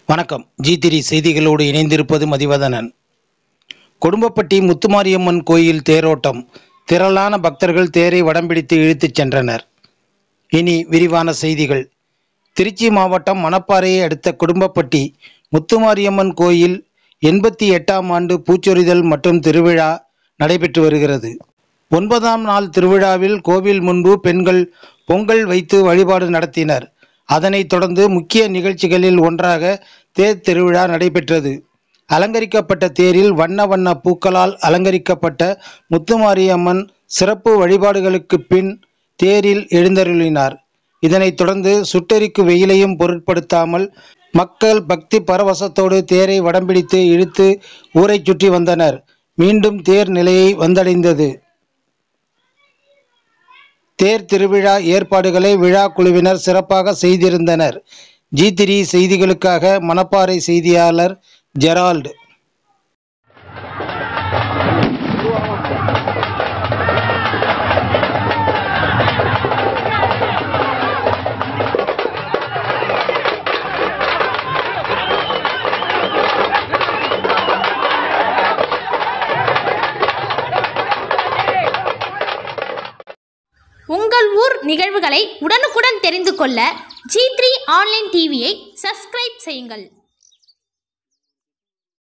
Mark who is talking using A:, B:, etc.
A: வணக்கம். G3 செய்திகளோடு இணைந்திருப்பது மதிவதனன். குடும்பப்பட்டி முத்துமாரியம்மன் கோயில் தேரோட்டம். திரளான பக்தர்கள் தேரை வடம்பிடித்து இழுத்துச் சென்றனர். இனி விரிவான செய்திகள். திருச்சி மாவட்டம் மணப்பாறையை அடுத்த குடும்பப்பட்டி முத்துமாரியம்மன் கோயில் 88ஆம் ஆண்டு பூச்சொரிதல் மற்றும் திருவிழா நடைபெற்று வருகிறது. 9ஆம் நாள் திருவிழாவில் கோவில் முன்பு பெண்கள் பொங்கல் வைத்து வழிபாடு நடத்தினர். அதனைத் தொடர்ந்து முக்கிய நிகழ்ச்சிகளில் ஒன்றாக தேர் திருவிழா நடைபெற்றது. அலங்கரிக்கப்பட்ட தேரில் வண்ண வண்ண பூக்களால் அலங்கரிக்கப்பட்ட முத்துமாரியம்மன் சிறப்பு வழிபாடுகளுக்கு பின் தேரில் எழுந்தருளினார். இதனைத் தொடர்ந்து சுட்டெரிக்கு வெயிலையும் பொருட்படுத்தாமல் மக்கள் பக்தி பரவசத்தோடு தேரை வடம்பிடித்து இழுத்து ஊரை சுற்றி வந்தனர். மீண்டும் தேர் நிலையை வந்தடைந்தது. தேர் திருவிழா ஏற்பாடுகளை விழா குழுவினர் சிறப்பாக செய்திருந்தனர். G3 செய்திகளுக்காக மணப்பாறை செய்தியாளர் ஜெரால்டு.
B: உங்கள் ஊர் நிகழ்வுகளை உடனுக்குடன் தெரிந்து கொள்ள G3 ஆன்லைன் டிவியை சப்ஸ்கிரைப் செய்யுங்கள்.